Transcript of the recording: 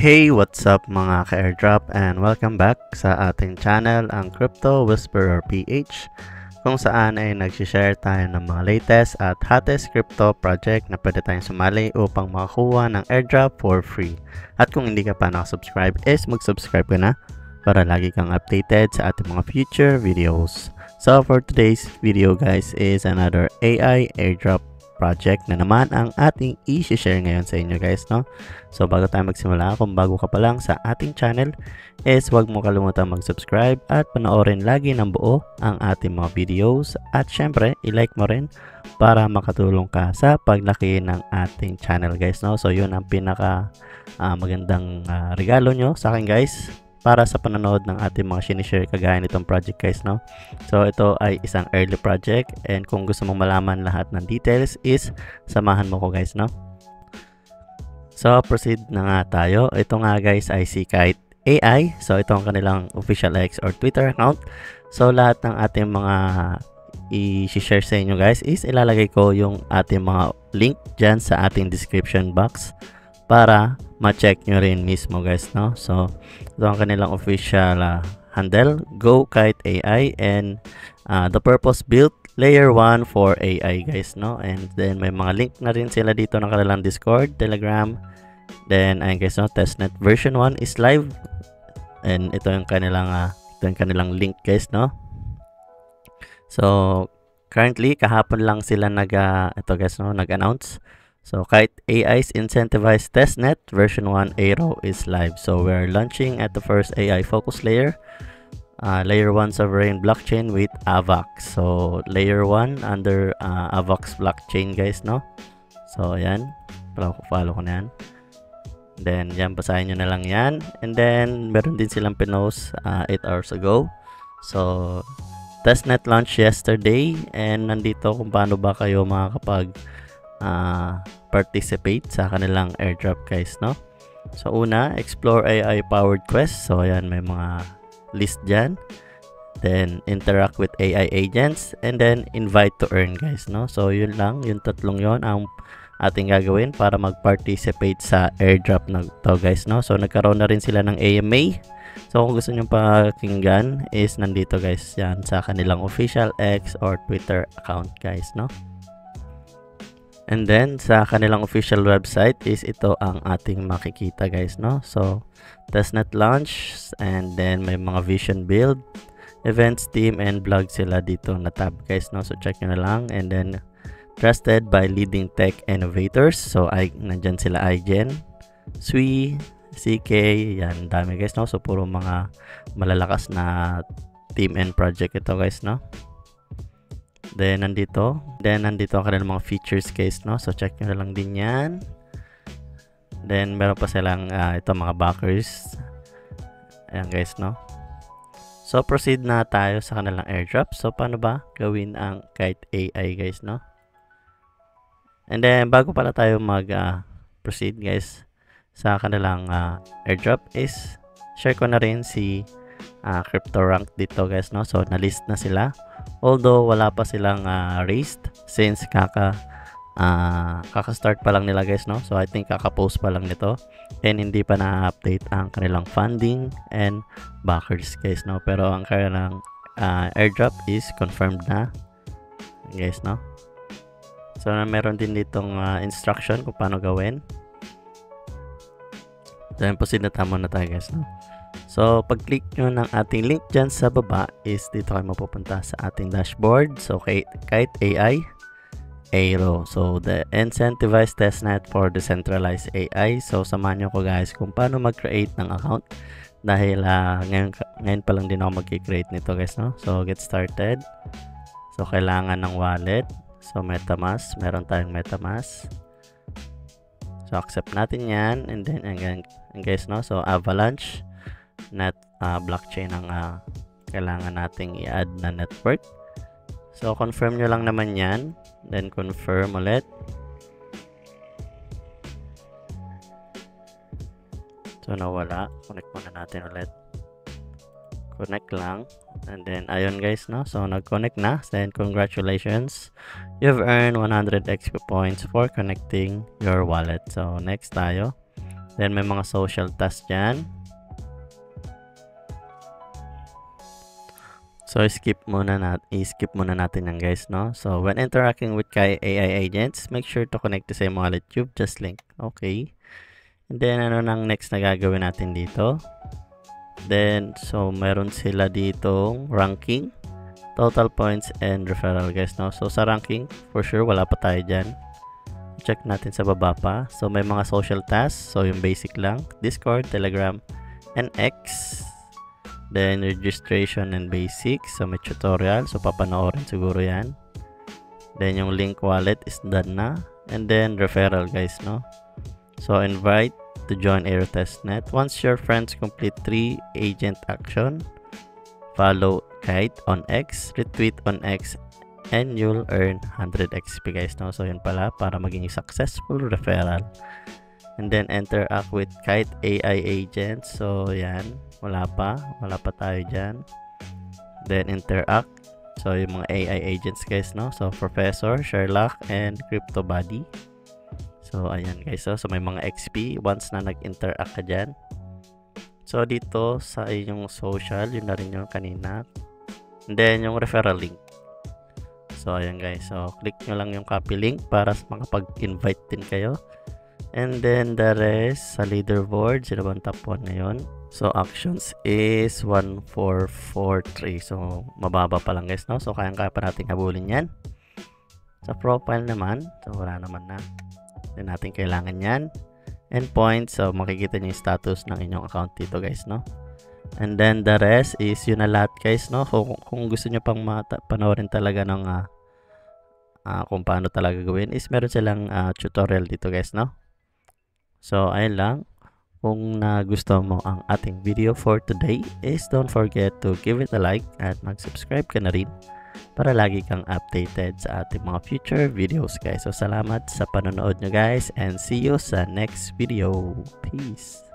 Hey, what's up mga ka-airdrop and welcome back sa ating channel, ang Crypto Whisperer PH, kung saan ay nag-share tayo ng mga latest at hottest crypto project na pwede tayong sumali upang makakuha ng airdrop for free. At kung hindi ka pa nakasubscribe is mag-subscribe ka na para lagi kang updated sa ating mga future videos. So for today's video guys is another AI airdrop project na naman ang ating i-share ngayon sa inyo guys, no? So bago tayo magsimula, kung bago ka pa lang sa ating channel is huwag mo kalimutan mag-subscribe at panoorin lagi ng buo ang ating mga videos at syempre i-like mo rin para makatulong ka sa paglaki ng ating channel guys, no? So yun ang pinaka magandang regalo nyo sa akin guys para sa panonood ng ating mga sinishare kagaya nitong project guys, no? So ito ay isang early project and kung gusto mong malaman lahat ng details is samahan mo ko guys, no? So proceed na nga tayo. Ito nga guys ay si Kite AI. So ito ang kanilang official X or Twitter account. So lahat ng ating mga i-share sa inyo guys is ilalagay ko yung ating mga link dyan sa ating description box para ma-check nyo rin mismo guys, no? So ito ang kanilang official handle, Go Kite AI, and the purpose built layer 1 for AI guys, no? And then may mga link na rin sila dito ng kanilang Discord, Telegram. Then ayun guys, no, testnet version 1 is live. And ito yung kanilang link guys, no? So currently kahapon lang sila ito guys, no, nag-announce. So Kite AI's incentivized testnet version 1 Aero is live. So we're launching at the first AI focus layer, layer 1 sovereign blockchain with AVAX. So layer 1 under AVAX blockchain guys, no? So ayan, follow ko na yan. Then yan, basahin nyo na lang yan. And then meron din silang pinost 8 hours ago. So testnet launch yesterday and nandito kung paano ba kayo makakapag participate sa kanilang airdrop guys, no? So una, explore AI powered quest. So ayan, may mga list dyan. Then interact with AI agents and then invite to earn guys, no? So yun lang, yung tatlong yon ang ating gagawin para mag-participate sa airdrop na to guys, no? So nagkaroon na rin sila ng AMA. So kung gusto nyo pakinggan is nandito guys yan sa kanilang official X or Twitter account guys, no? And then sa kanilang official website is ito ang ating makikita guys, no? So testnet launch and then may mga vision build, events, team, and blog sila dito na tab guys, no? So check nyo na lang. And then trusted by leading tech innovators. So nandyan sila iGen, Sui, CK, yan dami guys, no? So puro mga malalakas na team and project ito guys, no? Then nandito ang kanilang mga features guys, no? So check nyo na lang din yan. Then meron pa silang ito mga backers. Ayan guys, no? So proceed na tayo sa kanilang airdrop. So paano ba gawin ang Kite AI guys, no? And then bago pala tayo proceed guys sa kanilang airdrop is share ko na rin si CryptoRank dito guys, no? So na-list na sila. Although wala pa silang raised since kaka-start pa lang nila guys, no? So I think kaka-post pa lang nito and hindi pa na-update ang kanilang funding and backers guys, no? Pero ang kanilang airdrop is confirmed na guys, no? So meron din ditong instruction kung paano gawin. Then proceed na tayo guys, no? So pag-click nyo ng ating link dyan sa baba is dito kayo mapupunta sa ating dashboard. So Kite AI Aero. So the incentivized testnet for decentralized AI. So samahan nyo ko guys kung paano mag-create ng account dahil ngayon pa lang din ako mag-create nito guys, no? So get started. So kailangan ng wallet. So MetaMask, meron tayong MetaMask. So accept natin yan and then again guys, no? So Avalanche net blockchain ang kailangan nating i-add na network. So confirm nyo lang naman yan, then confirm ulit. So nawala, connect muna natin ulit, connect lang and then ayun guys, no? So nag-connect na. Then congratulations, you've earned 100 XP points for connecting your wallet. So next tayo. Then may mga social tasks dyan. So i-skip muna natin yan guys, no? So when interacting with Kite AI agents, make sure to connect to same wallet tube, just link. Okay. And then ano nang next na gagawin natin dito? Then so meron sila ditong ranking, total points and referral guys, no? So sa ranking, for sure wala pa tayo dyan. Check natin sa baba pa. So may mga social tasks, so yung basic lang, Discord, Telegram, and X. Then registration and basics, so may tutorial, so papanoorin siguro yan. Then yung link wallet is done na. And then referral guys, no? So invite to join Aerotestnet. Once your friends complete 3 agent action, follow Kite on X, retweet on X, and you'll earn 100 XP guys, no? So yun pala, para maging successful referral. And then interact with Kite AI agents, so yan, wala pa tayo dyan. Then interact, so yung mga AI agents guys, no? So Professor, Sherlock, and CryptoBuddy. So ayan guys, so may mga XP once na nag-interact ka dyan. So dito sa inyong social, yun na rin yung kanina. And then yung referral link. So ayan guys, so click nyo lang yung copy link para makapag-invite din kayo. And then the rest sa leaderboard, sino bang top 1 ngayon? So actions is 1443. So mababa pa lang guys, no? So kayang-kaya pa natin habulin yan. Sa profile naman, so wala naman na. Hindi natin kailangan yan. And points, so makikita nyo yung status ng inyong account dito guys, no? And then the rest is yun na lahat guys, no? Kung gusto nyo pang panoorin talaga ng kung paano talaga gawin, is meron silang tutorial dito guys, no? So ayun lang. Kung nagustuhan mo ang ating video for today, is don't forget to give it a like at mag-subscribe ka na rin para lagi kang updated sa ating mga future videos guys. So salamat sa panonood nyo guys, and see you sa next video. Peace!